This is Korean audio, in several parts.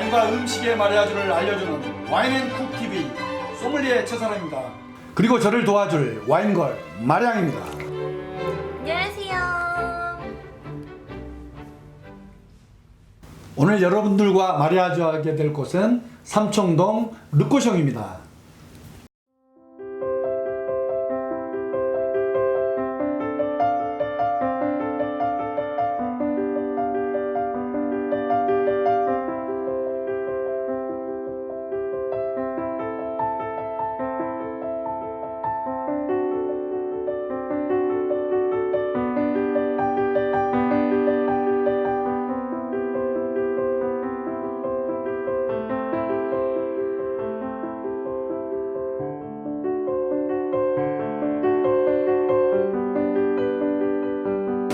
와인과 음식의 마리아주를 알려주는 와인앤쿡TV 소믈리에 최사람입니다. 그리고 저를 도와줄 와인걸 마량입니다. 안녕하세요. 오늘 여러분들과 마리아주 하게 될 곳은 삼청동 르꼬숑입니다.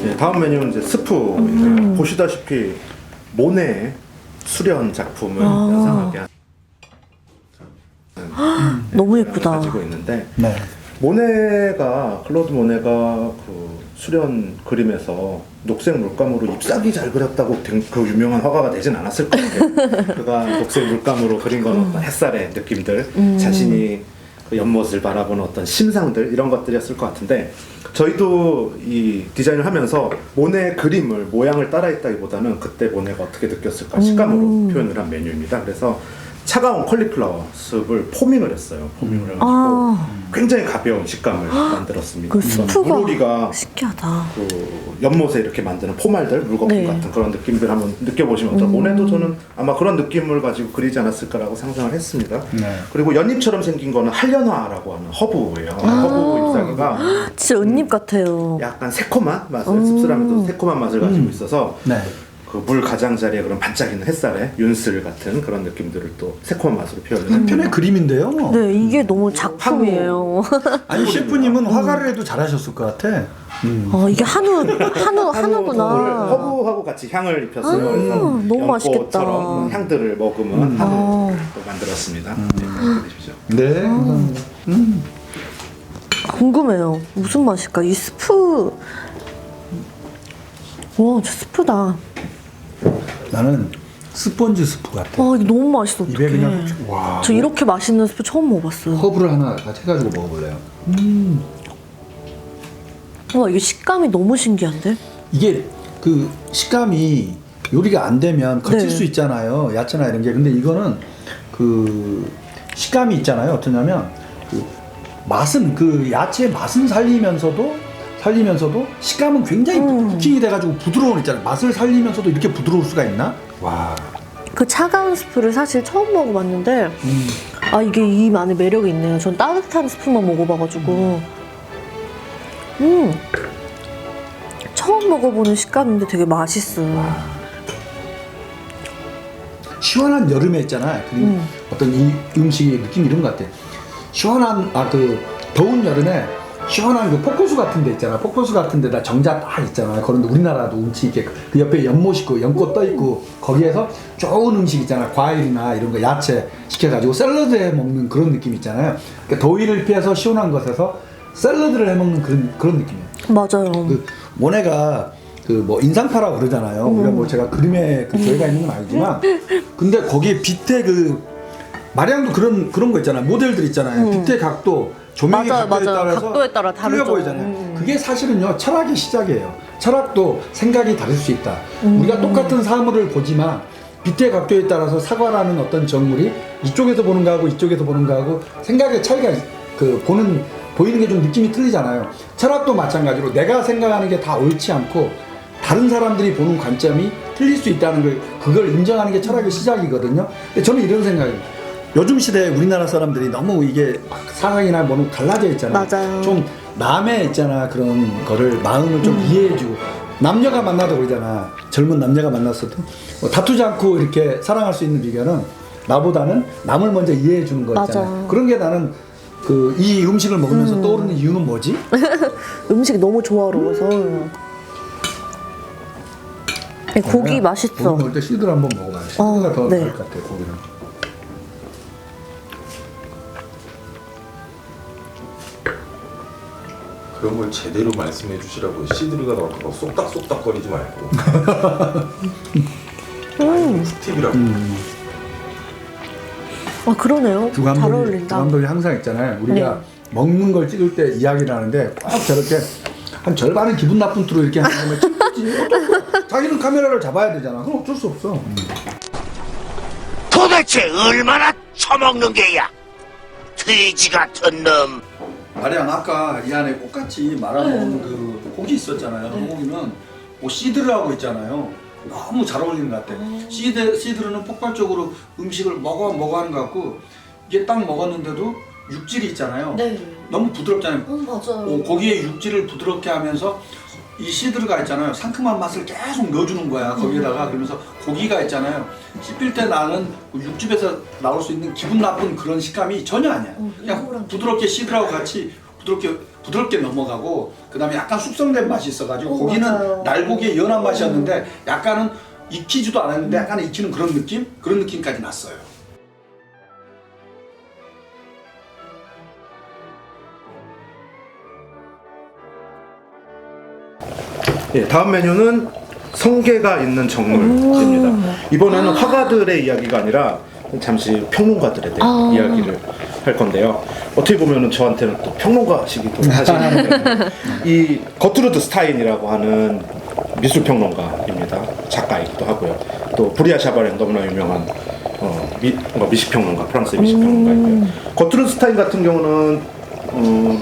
네, 다음 메뉴는 이제 스프인데요. 보시다시피 모네 수련 작품을 연상하게 한 너무 예쁘다. 가지고 있는데 네. 클로드 모네가 그 수련 그림에서 녹색 물감으로 잎사귀 잘 그렸다고 그 유명한 화가가 되진 않았을 것 같아요. 그가 녹색 물감으로 그린 건 어떤 햇살의 느낌들, 자신이 그 연못을 바라보는 어떤 심상들, 이런 것들이었을 것 같은데, 저희도 이 디자인을 하면서 모네 그림을, 모양을 따라했다기보다는 그때 모네가 어떻게 느꼈을까 식감으로 표현을 한 메뉴입니다. 그래서 차가운 컬리플라워 숲을 포밍을 했어요. 포밍을 해가지고 굉장히 가벼운 식감을 만들었습니다. 그 스프가 물오리가 신기하다. 그 연못에 이렇게 만드는 포말들, 물거품 네. 같은 그런 느낌들 한번 느껴보시면 어떨까요? 모네도 저는 아마 그런 느낌을 가지고 그리지 않았을까라고 상상을 했습니다. 네. 그리고 연잎처럼 생긴 거는 한련화라고 하는 허브예요. 허브 잎사귀가 진짜 은잎 같아요. 약간 새콤한 맛을, 씁쓸하면서도 새콤한 맛을 가지고 있어서 네. 그 물 가장자리에 그런 반짝이는 햇살에 윤슬 같은 그런 느낌들을 또 새콤한 맛으로 표현을 한편의 합니다. 그림인데요. 네, 이게 너무 작품이에요. 아니 셰프님은 화가를 해도 잘하셨을 것 같아. 이게 한우구나. 허브하고 같이 향을 입혔어요. 그래서 너무 맛있겠다. 연꽃처럼 향들을 머금은 한우를 또 만들었습니다. 네, 드십시오. 네. 감사합니다. 궁금해요. 무슨 맛일까? 이 스프. 와, 저 스프다. 나는 스펀지 스프 같아. 이게 너무 맛있어. 입에 어떡해. 그냥 와. 저 이렇게 맛있는 스프 처음 먹어봤어요. 허브를 하나 같이 해가지고 먹어볼래요. 와, 이게 식감이 너무 신기한데? 이게 그 식감이 요리가 안 되면 거칠 네. 수 있잖아요. 야채나 이런 게. 근데 이거는 그 식감이 있잖아요. 어떠냐면 그 맛은 그 야채의 맛은 살리면서도 식감은 굉장히 쿠킹이 돼가지고 부드러운 있잖아요. 맛을 살리면서도 이렇게 부드러울 수가 있나? 와. 그 차가운 스프를 사실 처음 먹어봤는데 이게 이 안에 매력이 있네요. 전 따뜻한 스프만 먹어봐가지고 처음 먹어보는 식감인데 되게 맛있어요. 시원한 여름에 있잖아. 그 어떤 이 음식의 느낌이 이런 것 같아. 시원한 그 더운 여름에 시원한 그 폭포수 같은 데 있잖아. 폭포수 같은 데다 정자 딱 있잖아. 그런데 우리나라도 운치 있게 그 옆에 연못 있고 연꽃 떠 있고 거기에서 좋은 음식 있잖아. 과일이나 이런 거 야채 시켜가지고 샐러드에 먹는 그런 느낌 있잖아요. 그러니까 더위를 피해서 시원한 것에서 샐러드를 해 먹는 그런 느낌이에요. 맞아요. 그 모네가 그 뭐 인상파라고 그러잖아요. 우리가 뭐 제가 그림에 그 조예가 있는 건 아니지만 근데 거기에 빛의 그 마량도 그런 거 있잖아요. 모델들 있잖아요. 빛의 각도, 조명의 맞아요, 각도에 맞아요. 따라서 각도에 따라 틀려 다르죠. 보이잖아요. 그게 사실은요 철학의 시작이에요. 철학도 생각이 다를 수 있다. 우리가 똑같은 사물을 보지만 빛의 각도에 따라서 사과라는 어떤 정물이 이쪽에서 보는 거하고 이쪽에서 보는 거하고 생각의 차이가 보이는 게 좀 느낌이 틀리잖아요. 철학도 마찬가지로 내가 생각하는 게 다 옳지 않고 다른 사람들이 보는 관점이 틀릴 수 있다는 그걸 인정하는 게 철학의 시작이거든요. 근데 저는 이런 생각이에요. 요즘 시대에 우리나라 사람들이 너무 이게 사상이나 뭐는 갈라져 있잖아요. 맞아요. 좀 남의 있잖아 그런 거를 마음을 좀 이해해주고 남녀가 만나도 그러잖아. 젊은 남녀가 만났어도 다투지 않고 이렇게 사랑할 수 있는 비결은 나보다는 남을 먼저 이해해주는 거 있잖아요. 맞아. 그런 게 나는 이 음식을 먹으면서 떠오르는 이유는 뭐지? 음식이 너무 조화로워서 고기 맛있어. 고기 먹을 때 시드를 한번 먹어봐요. 시드가 더 네. 나을 것 같아요. 고기는. 그런 걸 제대로 말씀해 주시라고 시드르가 나와서 쏙닥쏙닥 거리지 말고 팁이라고 아 그러네요. 두 잘 감독이, 두 어울린다. 감독이 항상 있잖아요. 우리가 네. 먹는 걸 찍을 때 이야기를 하는데 꼭 저렇게 한 절반은 기분 나쁜 투로 이렇게 하는 거면 찍지. 자기는 카메라를 잡아야 되잖아. 그럼 어쩔 수 없어. 도대체 얼마나 처먹는 게야? 돼지 같은 놈. 마리안 아까 이 안에 꽃같이 말아먹은 그 고기 있었잖아요. 그 고기는 뭐 시드르하고 있잖아요. 너무 잘 어울리는 것 같아. 시드르는 폭발적으로 음식을 먹어 하는 것 같고 이게 딱 먹었는데도 육질이 있잖아요. 네. 너무 부드럽잖아요. 맞아요. 고기의 육질을 부드럽게 하면서 이 시드르가 있잖아요. 상큼한 맛을 계속 넣어주는 거야. 거기에다가 그러면서 고기가 있잖아요. 씹힐 때 나는 그 육즙에서 나올 수 있는 기분 나쁜 그런 식감이 전혀 아니야. 그냥 부드럽게 시드르하고 같이 부드럽게 넘어가고 그다음에 약간 숙성된 맛이 있어가지고 고기는 맞아요. 날고기의 연한 맛이었는데 약간은 익히지도 않았는데 약간 익히는 그런 느낌까지 났어요. 예, 다음 메뉴는 성게가 있는 정물입니다. 이번에는 화가들의 이야기가 아니라 잠시 평론가들에 대한 이야기를 할 건데요. 어떻게 보면 저한테는 또 평론가시기도 하시는데 이 거트루드 스타인이라고 하는 미술평론가입니다. 작가이기도 하고요. 또 브리아 샤바렌 너무나 유명한 미식평론가, 프랑스 미식평론가이고요. 거트루드 스타인 같은 경우는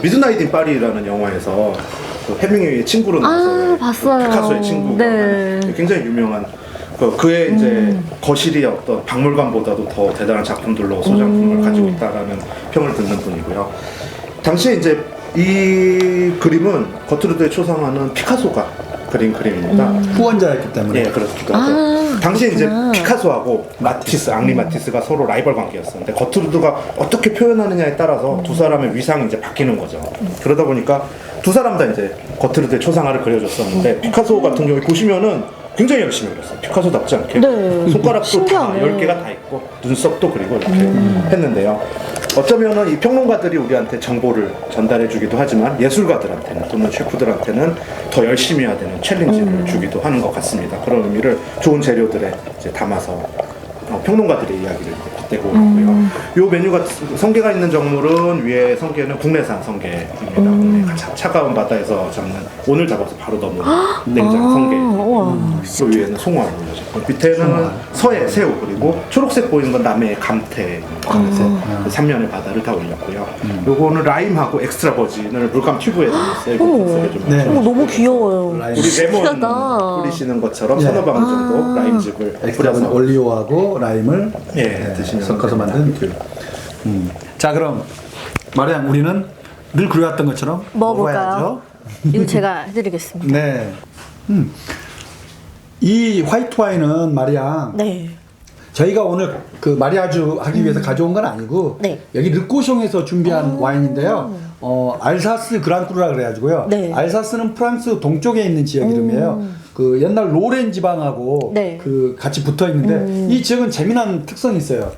미드나잇 인 파리라는 영화에서 그 해밍웨이의 친구로 나와서 봤어요. 피카소의 친구가 네. 굉장히 유명한 그의 이제 거실이 어떤 박물관보다도 더 대단한 작품들로 소장품을 가지고 있다라는 평을 듣는 분이고요. 당시에 이제 이 그림은 거트루드의 초상화는 피카소가 그린 그림입니다. 후원자였기 때문에. 예, 그렇기도 하고. 당시에 이제 피카소하고 마티스, 앙리 마티스가 서로 라이벌 관계였었는데 거트루드가 어떻게 표현하느냐에 따라서 두 사람의 위상이 이제 바뀌는 거죠. 그러다 보니까 두 사람 다 이제 거트루드의 초상화를 그려줬었는데 피카소 같은 경우에 보시면은 굉장히 열심히 그렸어요. 피카소답지 않게. 네. 손가락도 다 신기하네. 10개가 다 있고 눈썹도 그리고 이렇게 했는데요. 어쩌면은 이 평론가들이 우리한테 정보를 전달해 주기도 하지만 예술가들한테는 또는 셰프들한테는 더 열심히 해야 되는 챌린지를 주기도 하는 것 같습니다. 그런 의미를 좋은 재료들에 이제 담아서 평론가들의 이야기를 빗대고 있고요. 이 메뉴가 성게가 있는 정물은 위에 성게는 국내산 성게입니다. 국내 차가운 바다에서 잡는 오늘 잡아서 바로 넘은 냉장 성게. 그 위에는 송화를 올려졌고 밑에는 서해 새우 그리고 초록색 보이는 건 남해의 감태입니다. 그래서 그 삼면의 바다를 다 올렸고요. 요거는 라임하고 엑스트라 버진을 물감 튜브에 담았어요. 이거 색을 좀 네. 어머, 너무 귀여워요. 라임. 우리 레몬 신기하다. 뿌리시는 것처럼 예. 서너 방울 정도 라임즙을 엑스트라는 뿌려서 올리오하고 라임을 드시면 섞어서 됩니다. 만든 귤. 자 그럼 마리안 우리는 늘 그려왔던 것처럼 먹어볼까요? 이거 제가 해드리겠습니다. 네. 이 화이트 와인은 마리안 네. 저희가 오늘 그 마리아주 하기 위해서 가져온 건 아니고 네. 여기 르꼬숑에서 준비한 와인인데요. 알사스 그랑크루라 그래가지고요. 네. 알사스는 프랑스 동쪽에 있는 지역 이름이에요. 그 옛날 로렌 지방하고 네. 그 같이 붙어 있는데 이 지역은 재미난 특성이 있어요.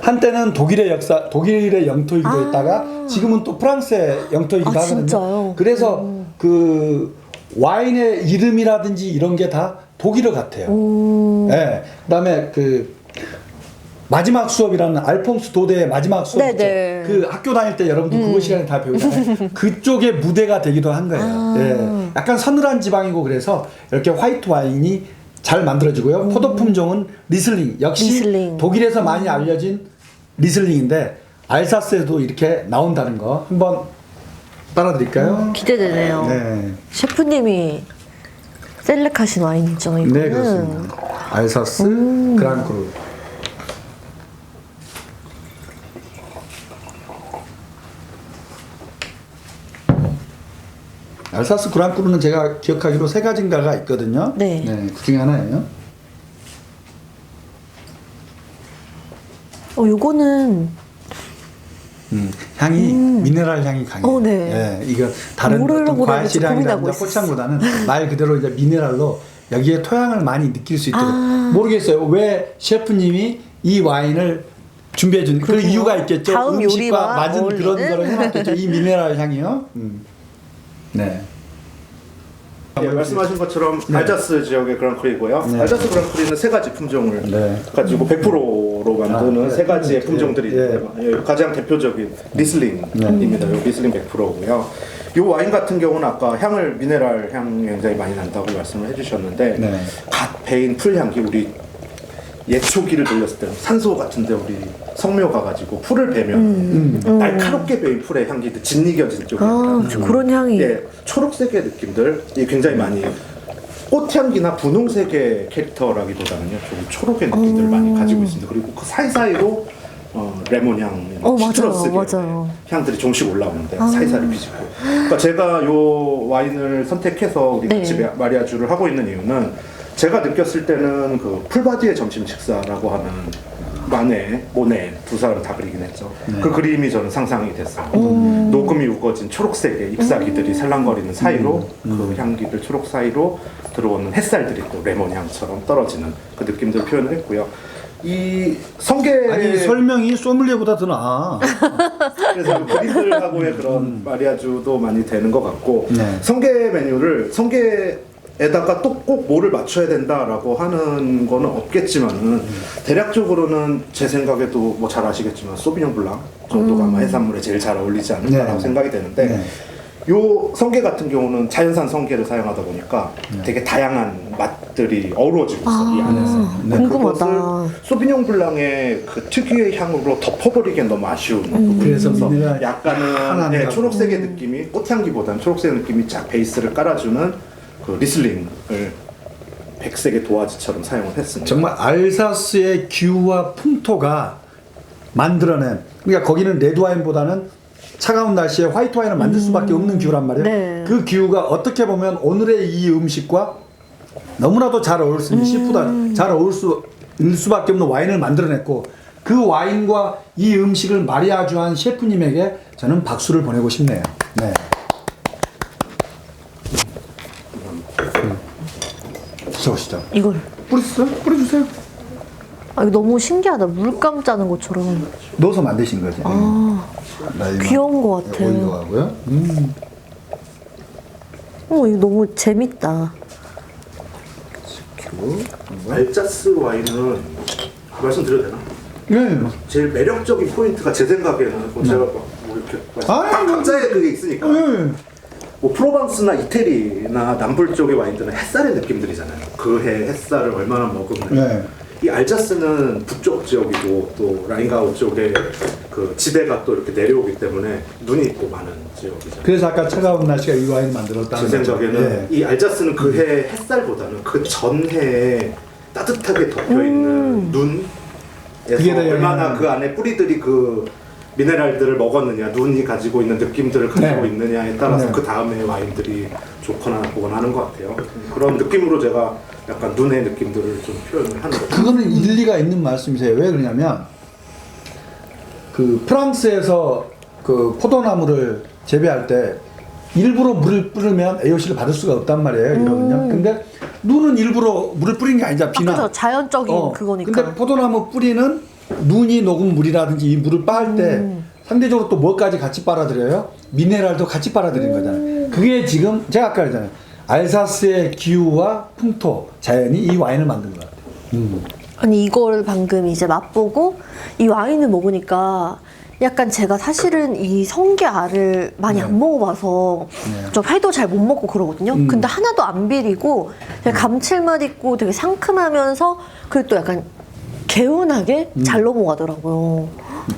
한때는 독일의 영토이기도 했다가 지금은 또 프랑스의 영토이기도 아, 하거든요. 진짜요? 그래서 그 와인의 이름이라든지 이런 게 다 독일어 같아요. 네. 그다음에 그 마지막 수업이라는 알퐁스 도데의 마지막 수업 있죠. 네네. 그 학교 다닐 때 여러분들 그거 시간에 다 배우잖아요. 그쪽의 무대가 되기도 한 거예요. 예. 약간 서늘한 지방이고 그래서 이렇게 화이트 와인이 잘 만들어지고요. 포도 품종은 리슬링. 역시 리슬링. 독일에서 많이 알려진 리슬링인데 알사스에도 이렇게 나온다는 거 한번 따라드릴까요? 기대되네요. 네. 셰프님이 셀렉하신 와인이죠, 이거는. 네, 그렇습니다. 알사스 그랑크루. 알사스 그랑크루는 제가 기억하기로 세 가지인가가 있거든요. 네. 그 중에 하나예요. 요거는 향이 미네랄 향이 강해요. 네. 예, 이거 다른 뭐를 어떤 고르는지 과실향이나 고민하고 꽃향보다는 말 그대로 이제 미네랄로 여기에 토양을 많이 느낄 수 있도록 모르겠어요. 왜 셰프님이 이 와인을 준비해 준 그 그렇군요. 이유가 있겠죠. 다음 음식과 요리와 맞은 그런 어울리는? 거를 해놨겠죠. 이 미네랄 향이요. 네. 예, 말씀하신 것처럼 알자스 지역의 그랑크리고요. 네. 알자스 그랑크리는 세 가지 품종을 네. 가지고 100%로 만드는 네. 세 가지의 품종들이 예. 있는데 예, 가장 대표적인 리슬링입니다. 요 리슬링 100%고요. 이 와인 같은 경우는 아까 향을 미네랄 향이 굉장히 많이 난다고 말씀을 해주셨는데 네. 갓 베인 풀향기 우리 예초기를 돌렸을 때 산소 같은데 우리 성묘 가가지고 풀을 베면 날카롭게 베인 풀의 향기들 짓이겨진 쪽이 저 그런 향이. 예, 초록색의 느낌들이 굉장히 많이 꽃향기나 분홍색의 캐릭터라기보다는요 좀 초록의 느낌들을 많이 가지고 있습니다. 그리고 그 사이사이로 레몬향, 맞아요, 시트러스 맞아요. 향들이 조금씩 올라오는데 사이사이를 비집고. 그러니까 제가 요 와인을 선택해서 우리 네. 같이 마리아주를 하고 있는 이유는 제가 느꼈을 때는 그 풀바디의 점심 식사라고 하는 마네, 모네 두 사람 다 그리긴 했죠. 그 그림이 저는 상상이 됐어요. 녹음이 우거진 초록색의 잎사귀들이 살랑거리는 사이로 그 향기들 초록 사이로 들어오는 햇살들이 또 레몬 향처럼 떨어지는 그 느낌들을 표현을 했고요. 이 성게 아니 설명이 소믈리에보다 더 나아. 그래서 그림들하고의 그런 마리아주도 많이 되는 것 같고 네. 성게 메뉴를 성게에다가 또 꼭 뭐를 맞춰야 된다라고 하는 거는 없겠지만은 대략적으로는 제 생각에도 뭐 잘 아시겠지만 소비뇽 블랑 정도가 아마 해산물에 제일 잘 어울리지 않을까라고 네. 생각이 되는데 네. 요 성게 같은 경우는 자연산 성게를 사용하다 보니까 되게 다양한 맛들이 어우러지고 있어 이 안에서. 근데 궁금하다. 그것을 소비뇽 블랑의 그 특유의 향으로 덮어버리기엔 너무 아쉬운 부분이 그래서 있어서 미네랄 약간은 하나는 네, 하고. 초록색의 느낌이 꽃향기보다는 초록색 느낌이 쫙 베이스를 깔아주는 그 리슬링을 백색의 도화지처럼 사용을 했습니다. 정말 알사스의 기후와 풍토가 만들어낸, 그러니까 거기는 레드 와인보다는 차가운 날씨에 화이트 와인을 만들 수밖에 없는 기후란 말이에요. 네. 그 기후가 어떻게 보면 오늘의 이 음식과 너무나도 잘 어울릴 수 있는 시푸드 잘 어울릴 수밖에 없는 와인을 만들어냈고, 그 와인과 이 음식을 마리아주한 셰프님에게 저는 박수를 보내고 싶네요. 네. 드셔보시죠. 이걸. 뿌려주세요. 아, 이거 너무 신기하다. 물감 짜는 것처럼. 넣어서 만드신 거지. 귀여운 것 같아. 오일도 하고요. 이거 너무 재밌다. 알자스 와인은 말씀드려도 되나? 네. 제일 매력적인 포인트가 제 생각에는 뭐 제가 뭐 이렇게 각자의 그게 있으니까 네. 뭐 프로방스나 이태리나 남불 쪽의 와인들은 햇살의 느낌들이잖아요. 그 해 햇살을 얼마나 먹으면 네. 이 알자스는 북쪽 지역이고 또 라인가우 쪽에 그 지대가 또 이렇게 내려오기 때문에 눈이 있고 많은 지역이잖아요. 그래서 아까 차가운 날씨가 이 와인을 제 만들었다는 생각에는 이 알자스는 그 해 햇살보다는 그 전해에 따뜻하게 덮여있는 그게 더 눈에서 얼마나 영향을- 그 안에 뿌리들이 그 미네랄들을 먹었느냐, 눈이 가지고 있는 느낌들을 가지고 네. 있느냐에 따라서 네. 그 다음에 와인들이 좋거나 나쁘거나 하는 것 같아요. 그런 느낌으로 제가 약간 눈의 느낌들을 좀 표현을 하는 거죠. 그거는 일리가 있는 말씀이세요. 왜 그러냐면 그 프랑스에서 그 포도나무를 재배할 때 일부러 물을 뿌리면 AOC를 받을 수가 없단 말이에요. 이거는요. 근데 눈은 일부러 물을 뿌린 게 아니잖아. 비나. 그죠. 자연적인 그거니까. 근데 포도나무 뿌리는 눈이 녹은 물이라든지 이 물을 빨 때 상대적으로 또 뭐까지 같이 빨아들여요? 미네랄도 같이 빨아들이는 거잖아요. 그게 지금 제가 아까 그랬잖아요. 알사스의 기후와 풍토, 자연이 이 와인을 만든 것 같아요. 아니 이걸 방금 이제 맛보고 이 와인을 먹으니까 약간 제가 사실은 이 성게알을 많이 안 먹어봐서 저 회도 잘 못 먹고 그러거든요. 근데 하나도 안 비리고 되게 감칠맛 있고 되게 상큼하면서 그리고 또 약간 개운하게 잘 넘어가더라고요.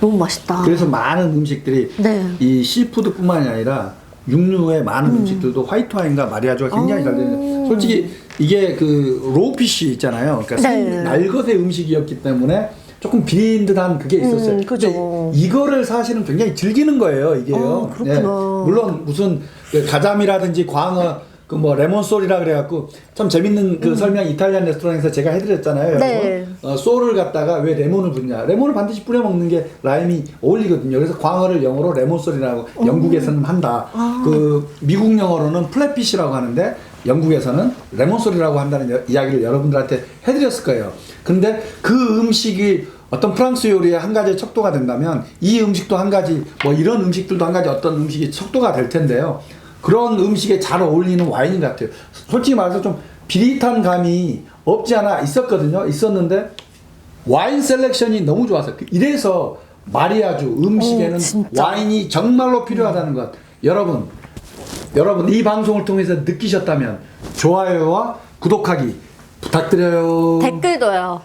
너무 맛있다. 그래서 많은 음식들이 네. 이 시푸드뿐만이 아니라 육류의 많은 음식들도 화이트 와인과 마리아주가 굉장히 잘 되는. 솔직히 이게 그 로우피쉬 있잖아요. 그러니까 네. 날것의 음식이었기 때문에 조금 비린 듯한 그게 있었어요. 그죠. 근데 이거를 사실은 굉장히 즐기는 거예요, 이게요. 그렇구나. 물론 무슨 그 가자미라든지 광어 그 뭐 레몬솔이라 그래갖고 참 재밌는 그 설명 이탈리안 레스토랑에서 제가 해드렸잖아요. 네. 여러분. 솔을 갖다가 왜 레몬을 붓냐? 레몬을 반드시 뿌려 먹는 게 라임이 어울리거든요. 그래서 광어를 영어로 레몬솔이라고 영국에서는 한다. 그 미국 영어로는 플랫피시라고 하는데 영국에서는 레몬솔이라고 한다는 이야기를 여러분들한테 해드렸을 거예요. 근데 그 음식이 어떤 프랑스 요리의 한 가지의 척도가 된다면 이 음식도 한 가지, 뭐 이런 음식들도 한 가지 어떤 음식이 척도가 될 텐데요. 그런 음식에 잘 어울리는 와인인 것 같아요. 솔직히 말해서 좀 비릿한 감이 없지 않아 있었는데 와인 셀렉션이 너무 좋았어요. 이래서 마리아주 음식에는 진짜. 와인이 정말로 필요하다는 것. 여러분 이 방송을 통해서 느끼셨다면 좋아요와 구독하기 부탁드려요. 댓글도요.